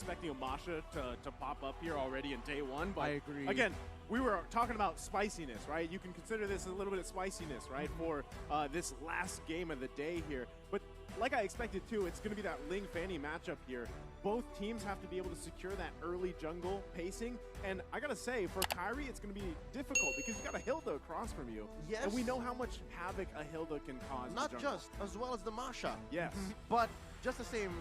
expecting a Masha to pop up here already in day one. But I agree. Again, we were talking about spiciness, right? You can consider this a little bit of spiciness, right, for this last game of the day here. But like I expected too, it's going to be that Ling Fanny matchup here. Both teams have to be able to secure that early jungle pacing. And I got to say, for Kairi, it's going to be difficult because you got a Hilda across from you. Yes. And we know how much havoc a Hilda can cause. Not just, as well as the Masha. Yes. But just the same,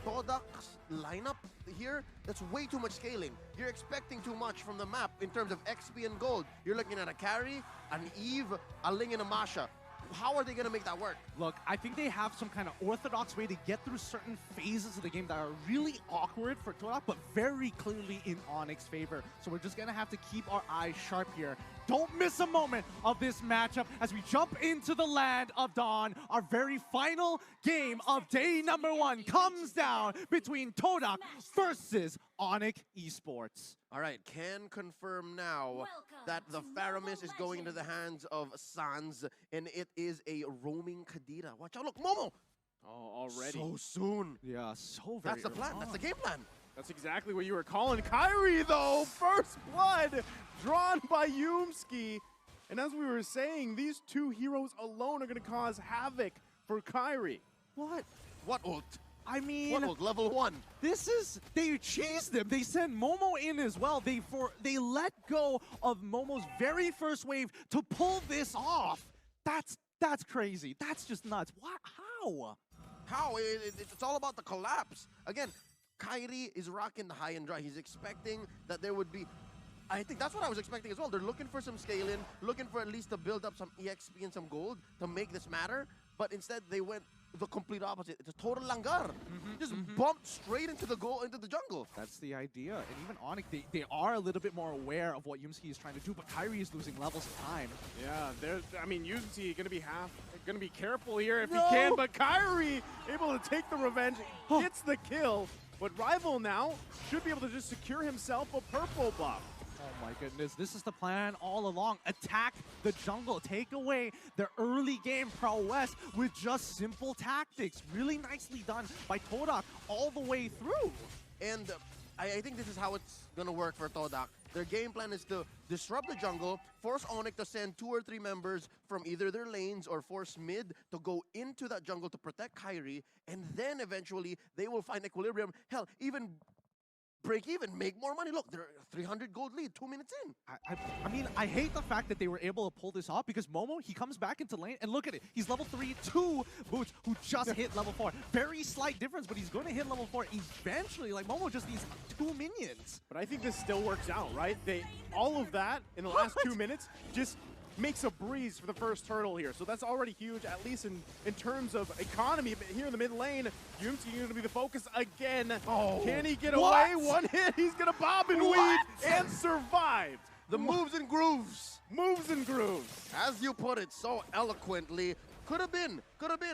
TODAK's lineup here, that's way too much scaling. You're expecting too much from the map in terms of XP and gold. You're looking at a Carry, an Eve, a Ling, and a Masha. How are they going to make that work? Look, I think they have some kind of orthodox way to get through certain phases of the game that are really awkward for TODAK, but very clearly in ONIC's favor. So we're just going to have to keep our eyes sharp here. Don't miss a moment of this matchup as we jump into the land of Dawn. Our very final game of day number 1 comes down between TODAK versus ONIC Esports. All right, can confirm now that the Faramis is going into the hands of Sans, and it is a roaming Kadira. Watch out, look, Momo! Oh, already. So soon. Yeah, so very That's the plan, early that's the on. game plan. That's exactly what you were calling. Kairi, though, first blood drawn by Yumski. And as we were saying, these two heroes alone are going to cause havoc for Kairi. What? What ult? I mean, What ult? Level 1. this is, they cheesed them. They sent Momo in as well. They let go of Momo's very first wave to pull this off. That's crazy. That's just nuts. What? How? How? It's all about the collapse. Again, Kairi is rocking the high and dry. He's expecting that there would be... I think that's what I was expecting as well. They're looking for some scale-in, looking for at least to build up some EXP and some gold to make this matter. But instead, they went the complete opposite. It's a total langar. Just bumped straight into the jungle. That's the idea. And even ONIC, they are a little bit more aware of what Yumski is trying to do, but Kairi is losing levels of time. Yeah, I mean, Yumski gonna be careful here if he can, but Kairi able to take the revenge, gets the kill. But Rival now should be able to just secure himself a purple buff. Oh my goodness, this is the plan all along. Attack the jungle, take away their early game prowess with just simple tactics. Really nicely done by TODAK all the way through. And I think this is how it's going to work for TODAK. Their game plan is to disrupt the jungle, force ONIC to send 2 or 3 members from either their lanes or force mid to go into that jungle to protect Kairi, and then eventually they will find equilibrium. Hell, even break even, make more money. Look, they're 300 gold lead, 2 minutes in. I mean, I hate the fact that they were able to pull this off because Momo, he comes back into lane and look at it. He's level 3, 2 Boots who just hit level 4. Very slight difference, but he's going to hit level 4 eventually. Like, Momo just needs 2 minions. But I think this still works out, right? All of that in the last 2 minutes just makes a breeze for the first turtle here. So that's already huge, at least in terms of economy. But here in the mid lane, Yumski going to be the focus again. Oh, can he get away? One hit, he's going to bob and weave and survive. The moves and grooves. Moves and grooves. As you put it so eloquently, could have been,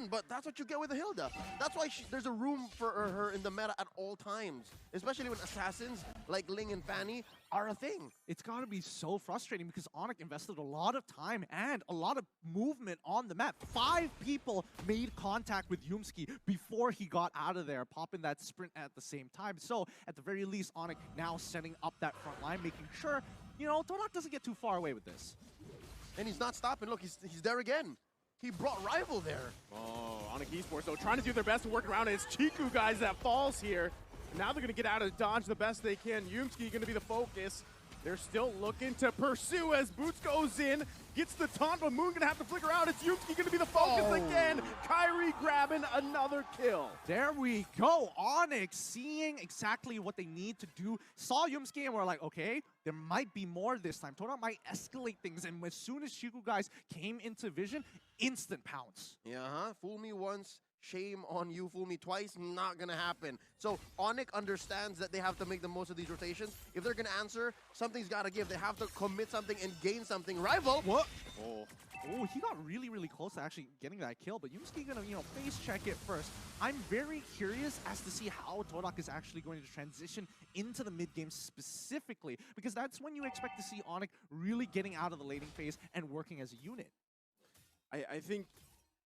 but that's what you get with the Hilda. That's why there's a room for her in the meta at all times, especially when assassins like Ling and Fanny are a thing. It's got to be so frustrating because ONIC invested a lot of time and a lot of movement on the map. 5 people made contact with Yumski before he got out of there, popping that sprint at the same time. So at the very least, ONIC now setting up that front line, making sure, you know, TODAK doesn't get too far away with this. And he's not stopping. Look, he's there again. He brought Rival there. Oh, ONIC Esports, though, trying to do their best to work around it. It's Chiku, guys, that falls here. Now they're going to get out of dodge the best they can. Yumski going to be the focus. They're still looking to pursue as Boots goes in, gets the taunt, but Moon going to have to flicker out. It's Yumski going to be the focus again. Kairi grabbing another kill. There we go. ONIC seeing exactly what they need to do. Saw Yumski and we're like, okay, there might be more this time. TODAK might escalate things. And as soon as Chiku guys came into vision, instant pounce. Yeah, fool me once, shame on you. Fool me twice, not gonna happen. So ONIC understands that they have to make the most of these rotations. If they're gonna answer, something's gotta give. They have to commit something and gain something. Rival. What? Oh, he got really, really close to actually getting that kill, but Yumski gonna, you know, face check it first. I'm very curious as to see how TODAK is actually going to transition into the mid game specifically, because that's when you expect to see ONIC really getting out of the laning phase and working as a unit. I think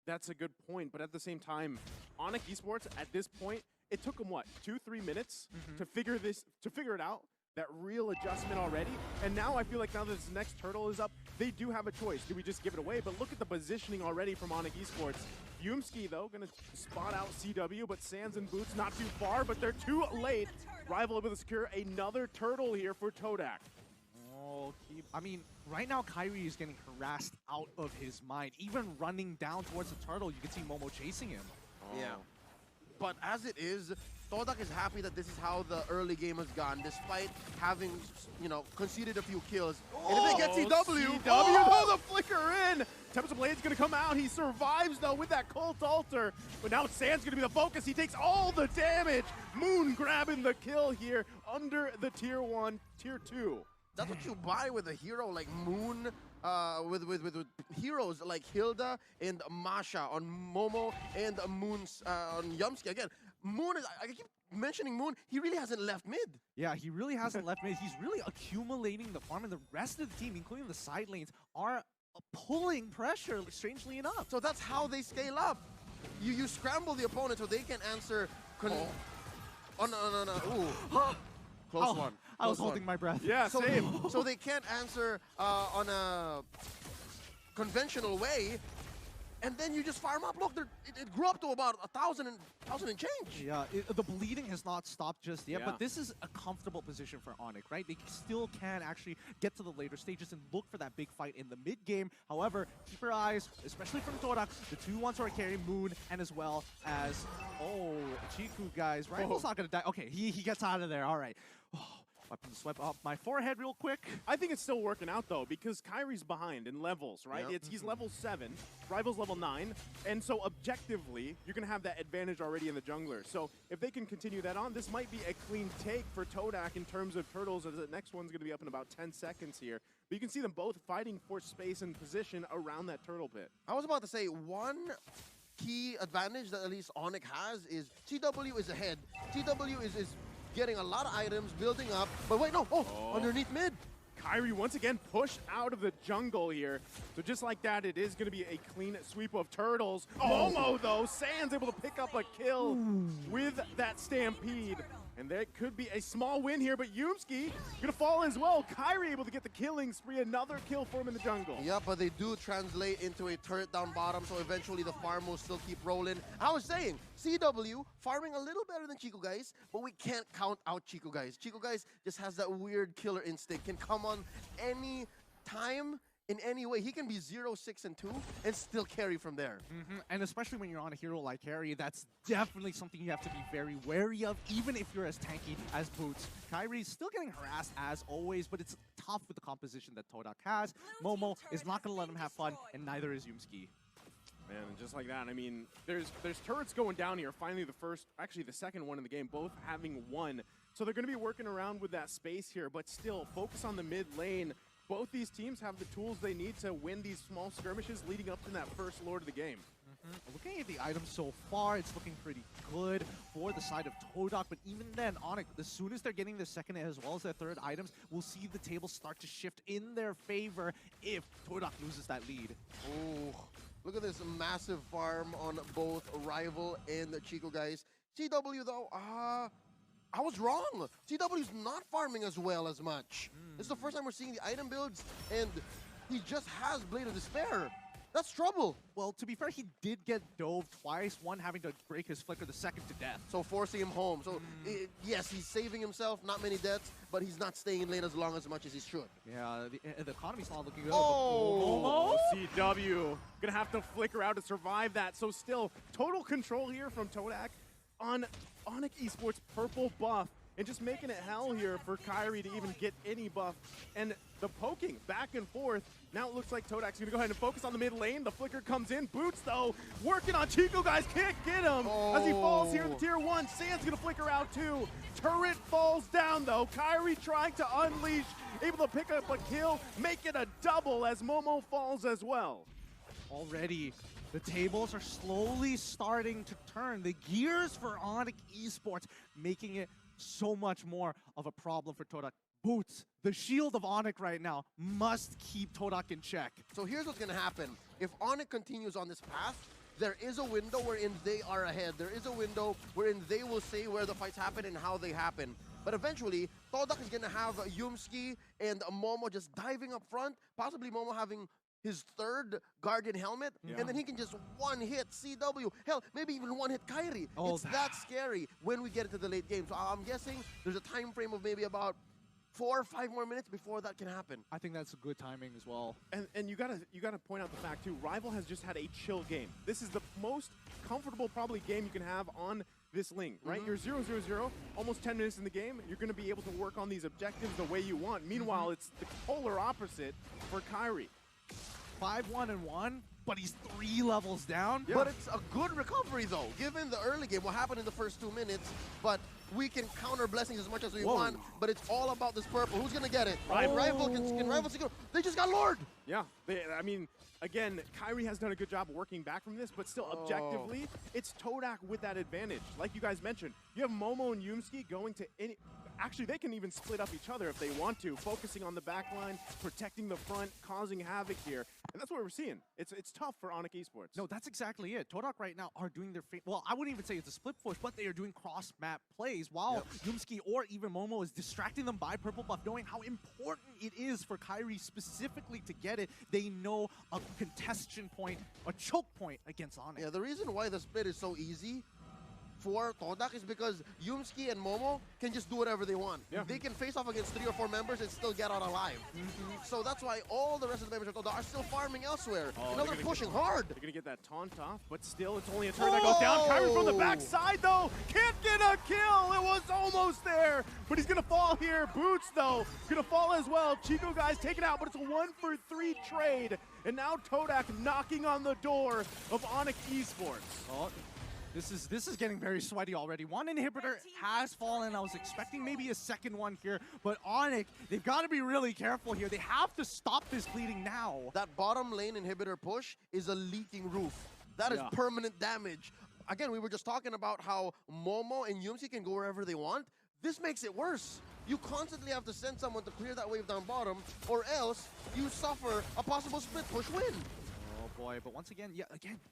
that's a good point, but at the same time, ONIC Esports at this point it took them, what, 2-3 minutes to figure it out? That real adjustment already. And now I feel like now that this next turtle is up, they do have a choice. Do we just give it away? But look at the positioning already from ONIC Esports. Yumski, though, going to spot out CW, but Sands and Boots not too far, but they're too late. Rival able to secure another turtle here for TODAK. Oh, I mean, right now Kyrie is getting harassed out of his mind. Even running down towards the turtle, you can see Momo chasing him. Yeah. But as it is, TODAK is happy that this is how the early game has gone, despite having, you know, conceded a few kills. And if they get CW, the flicker in! Tempest Blade's gonna come out. He survives, though, with that Cult Altar. But now Sand's gonna be the focus. He takes all the damage. Moon grabbing the kill here under the Tier 1, Tier 2. That's what you buy with a hero like Moon, with heroes like Hilda and Masha on Momo and Moon's on Yumski. Again, Moon is, I keep mentioning Moon, he really hasn't left mid. Yeah, he really hasn't left mid. He's really accumulating the farm, and the rest of the team, including the side lanes, are pulling pressure, strangely enough. So that's how they scale up. You scramble the opponent so they can answer. Oh, no. Ooh. Close one. I was holding my breath. Yeah, same. So they can't answer on a conventional way, and then you just farm up. Look, it grew up to about 1,000 and change. Yeah, the bleeding has not stopped just yet, Yeah. but this is a comfortable position for ONIC, right? They still can actually get to the later stages and look for that big fight in the mid game. However, keep your eyes, especially from TODAK, the two ones who are carrying Moon, and as well as, Chiku, guys. Rival's not going to die. Okay, he gets out of there. All right. Weapon swipe up my forehead real quick. I think it's still working out, though, because Kyrie's behind in levels, right? Yep. He's level 7, Rival's level 9, and so objectively, you're going to have that advantage already in the jungler. So if they can continue that on, this might be a clean take for TODAK in terms of turtles, as the next one's going to be up in about 10 seconds here. But you can see them both fighting for space and position around that turtle pit. I was about to say, one key advantage that at least ONIC has is TW is ahead. TW is getting a lot of items, building up, but wait, no, underneath mid. Kyrie once again pushed out of the jungle here. So just like that, it is going to be a clean sweep of turtles. Momo, though, Sands able to pick up a kill with that Stampede. And there could be a small win here, but Yumski gonna fall as well. Kyrie able to get the killing spree, another kill for him in the jungle. Yeah, but they do translate into a turret down bottom, so eventually the farm will still keep rolling. I was saying, CW farming a little better than Chico Guys, but we can't count out Chico Guys. Chico Guys just has that weird killer instinct, can come on any time, in any way. He can be 0, 6, and 2 and still carry from there. And especially when you're on a hero like Harry, that's definitely something you have to be very wary of, even if you're as tanky as Boots. Kyrie's still getting harassed as always, but it's tough with the composition that TODAK has. Momo is not going to let him have fun, and neither is Yumski. Man, and just like that, I mean, there's turrets going down here. Finally, the second one in the game, both having one. So they're going to be working around with that space here, but still focus on the mid lane. Both these teams have the tools they need to win these small skirmishes leading up to that first Lord of the game. Looking at the items so far, it's looking pretty good for the side of TODAK, but even then, ONIC, as soon as they're getting their second as well as their third items, we'll see the table start to shift in their favor if TODAK loses that lead. Oh, look at this massive farm on both Rival and the Chico Guys. CW, though, I was wrong. CW's not farming as well as much. This is the first time we're seeing the item builds, and he just has Blade of Despair. That's trouble. Well, to be fair, he did get dove twice, one having to break his flicker, the second to death. So forcing him home. So yes, he's saving himself, not many deaths, but he's not staying in lane as long as much as he should. Yeah, the economy's not looking good. Oh! CW gonna have to flicker out to survive that. So still, total control here from TODAK on ONIC Esports purple buff, and just making it hell here for Kyrie to even get any buff. And the poking back and forth. Now it looks like TODAK's gonna go ahead and focus on the mid lane. The flicker comes in. Boots, though, working on Chico Guys. Can't get him as he falls here in the tier 1. Sand's gonna flicker out too. Turret falls down, though. Kyrie trying to unleash, able to pick up a kill, make it a double as Momo falls as well. Already, the tables are slowly starting to turn. The gears for ONIC Esports, making it so much more of a problem for TODAK. Boots, the shield of ONIC right now, must keep TODAK in check. So here's what's going to happen. If ONIC continues on this path, there is a window wherein they are ahead. There is a window wherein they will say where the fights happen and how they happen. But eventually, TODAK is going to have Yumski and Momo just diving up front, possibly Momo having his third Guardian helmet, and then he can just one-hit CW. Hell, maybe even one-hit Kairi. It's that scary when we get into the late game. So I'm guessing there's a time frame of maybe about 4 or 5 more minutes before that can happen. I think that's good timing as well. And you gotta point out the fact too, Rival has just had a chill game. This is the most comfortable probably game you can have on this Ling, right? You're 0-0-0, almost 10 minutes in the game. You're gonna be able to work on these objectives the way you want. Meanwhile, it's the polar opposite for Kairi. 5-1-1, but he's 3 levels down. But it's a good recovery though, given the early game, what happened in the first 2 minutes. But we can counter blessings as much as we want, but it's all about this purple. Who's gonna get it? Rival can Rival secure. They just got Lord! Yeah, I mean, again, Kairi has done a good job working back from this, but still, objectively, it's TODAK with that advantage. Like you guys mentioned, you have Momo and Yumski going to any... Actually, they can even split up each other if they want to, focusing on the back line, protecting the front, causing havoc here. And that's what we're seeing. It's tough for ONIC Esports. No, that's exactly it. TODAK right now are doing their... Well, I wouldn't even say it's a split push, but they are doing cross-map plays while Yumski or even Momo is distracting them by purple buff, knowing how important it is for Kairi specifically to get it. They know a contestation point, a choke point against ONIC. Yeah, the reason why the split is so easy for TODAK is because Yumski and Momo can just do whatever they want. They can face off against 3 or 4 members and still get out alive. So that's why all the rest of the members of TODAK are still farming elsewhere. They're pushing hard. They're going to get that taunt off, but still, it's only a turn that goes down. Kairi from the backside, though, can't get a kill. It was almost there, but he's going to fall here. Boots, though, going to fall as well. Chico guys take it out, but it's a 1-for-3 trade. And now TODAK knocking on the door of ONIC Esports. This is getting very sweaty already. One inhibitor has fallen. I was expecting maybe a second one here, but ONIC, they've got to be really careful here. They have to stop this bleeding now. That bottom lane inhibitor push is a leaking roof. That is permanent damage. Again, we were just talking about how Momo and Yumsi can go wherever they want. This makes it worse. You constantly have to send someone to clear that wave down bottom, or else you suffer a possible split push win. Boy, but once again,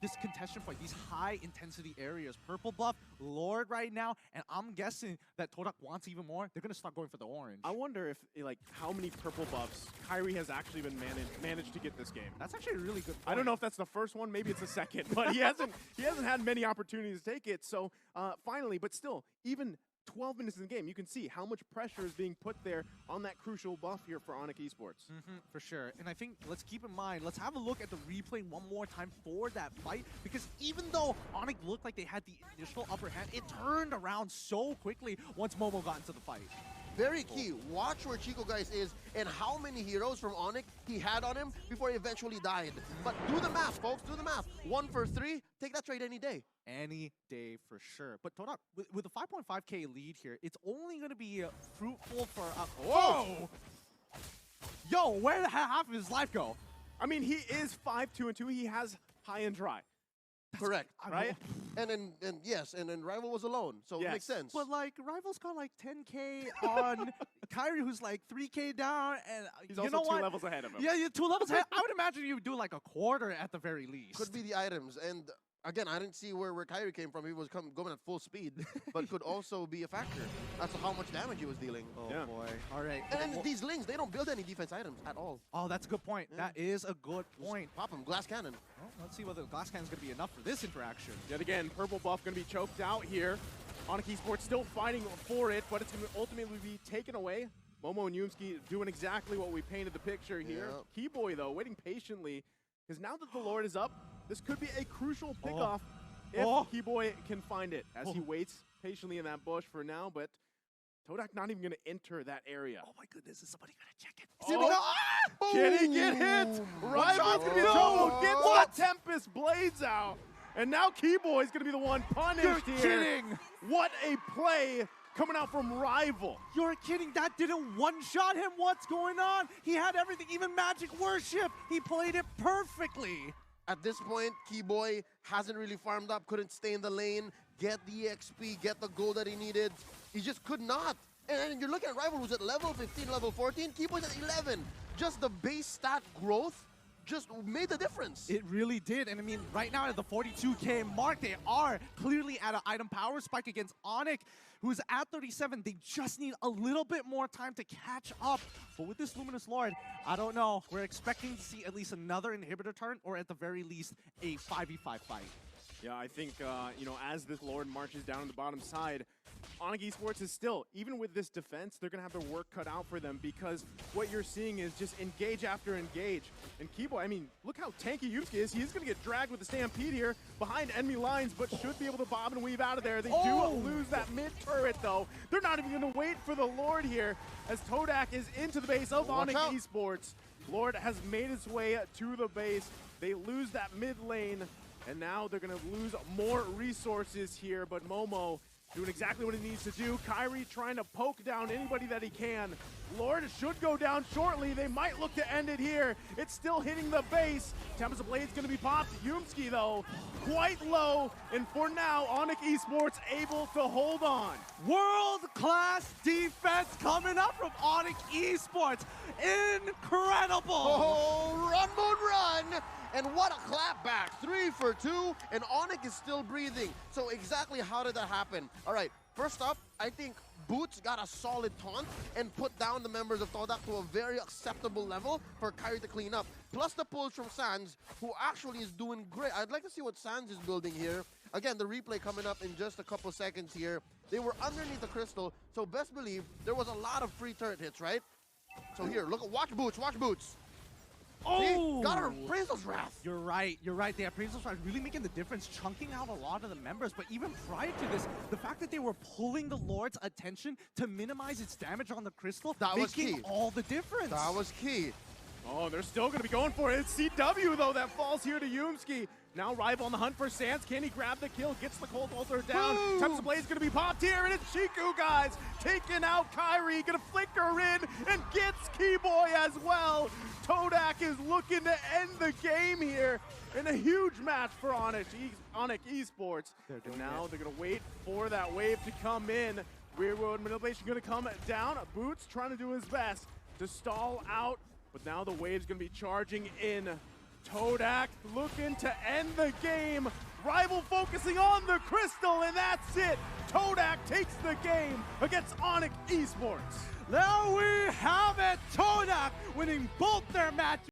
this contestation point, these high intensity areas, purple buff, Lord right now, and I'm guessing that TODAK wants even more. They're gonna start going for the orange. I wonder if, like, how many purple buffs Kairi has actually been managed to get this game. That's actually a really good point. I don't know if that's the first one, maybe it's the second, but he hasn't had many opportunities to take it. So finally, but still, even 12 minutes in the game, you can see how much pressure is being put there on that crucial buff here for ONIC Esports. For sure. And I think, let's keep in mind, let's have a look at the replay one more time for that fight, because even though ONIC looked like they had the initial upper hand, it turned around so quickly once Momo got into the fight. Very key. Watch where Chico guys is and how many heroes from ONIC he had on him before he eventually died. But do the math, folks. Do the math. 1-for-3. Take that trade any day. Any day for sure. But TODAK, with a 5.5k lead here, it's only going to be fruitful for... Whoa! Yo, where did half of his life go? I mean, he is 5-2-2. He has high and dry. Correct. Right? And then Rival was alone, so it makes sense. But like Rival's got like 10k on Kairi, who's like 3k down, and he's you also know 2 levels ahead of him. Yeah, you're 2 levels ahead. I would imagine you would do like a quarter at the very least. Could be the items, and again, I didn't see where Kairi came from. He was going at full speed, but could also be a factor as to how much damage he was dealing. Oh boy. All right. And then these Lings, they don't build any defense items at all. Oh, that's a good point. That is a good point. Just pop him, glass cannon. Well, let's see whether the glass cannon is going to be enough for this interaction. Yet again, purple buff going to be choked out here. ONIC Esports still fighting for it, but it's going to ultimately be taken away. Momo and Yumski doing exactly what we painted the picture here. Keyboy, though, waiting patiently, because now that the Lord is up, this could be a crucial pickoff if Keyboy can find it, as he waits patiently in that bush for now, but TODAK not even going to enter that area. Oh my goodness, is somebody going to check it? Can he get hit? Rival's going to be in trouble. Gets the Tempest Blades out. And now Keyboy's going to be the one punished here. You're kidding. What a play coming out from Rival. You're kidding. That didn't one-shot him. What's going on? He had everything, even Magic Worship. He played it perfectly. At this point, Keyboy hasn't really farmed up, couldn't stay in the lane, get the XP, get the gold that he needed. He just could not. And you're looking at Rival who's at level 15, level 14. Keyboy's at 11. Just the base stat growth just made the difference. It really did. And I mean, right now at the 42K mark, they are clearly at an item power spike against ONIC, who's at 37. They just need a little bit more time to catch up. But with this Luminous Lord, I don't know. We're expecting to see at least another inhibitor turn, or at the very least, a 5v5 fight. Yeah, I think, you know, as this Lord marches down the bottom side, ONIC Esports is still, even with this defense, they're going to have their work cut out for them, because what you're seeing is just engage after engage. And Kibo, I mean, look how tanky Yusuke is. He's going to get dragged with the Stampede here behind enemy lines, but should be able to bob and weave out of there. They do lose that mid-turret, though. They're not even going to wait for the Lord here, as TODAK is into the base of ONIC Esports. Lord has made his way to the base. They lose that mid lane, and now they're going to lose more resources here, but Momo doing exactly what he needs to do. Kyrie trying to poke down anybody that he can. Lord should go down shortly. They might look to end it here. It's still hitting the base. Tempest of Blade's going to be popped. Yumski, though, quite low. And for now, ONIC Esports able to hold on. World-class defense coming up from ONIC Esports. Incredible! Oh, run, Moon, run! And what a clapback. 3 for 2, and ONIC is still breathing. So exactly how did that happen? All right, first up, I think Boots got a solid taunt and put down the members of TODAK to a very acceptable level for Kyrie to clean up. Plus the pulls from Sands, who actually is doing great. I'd like to see what Sands is building here. Again, the replay coming up in just a couple seconds here. They were underneath the crystal, so best believe there was a lot of free turret hits, right? So here, look, watch Boots, watch Boots. Oh! See? Got her Appraisal's Wrath. You're right. The Appraisal's Wrath really making the difference, chunking out a lot of the members. But even prior to this, the fact that they were pulling the Lord's attention to minimize its damage on the crystal, that was making key. all the difference. That was key. Oh, they're still going to be going for it. It's CW, though, that falls here to Yumski. Now Rival on the hunt for Sands. Can he grab the kill? Gets the Cold Altar down. Tempest of Blade's going to be popped here, and it's Shiku, guys. Taking out Kyrie. Going to flicker in and gets Keyboy as well. TODAK is looking to end the game here in a huge match for ONIC Esports. And now they're going to wait for that wave to come in. Rear road manipulation going to come down. Boots trying to do his best to stall out, but now the wave's going to be charging in. TODAK looking to end the game. Rival focusing on the crystal, and that's it. TODAK takes the game against ONIC Esports. There we have it. TODAK winning both their matches.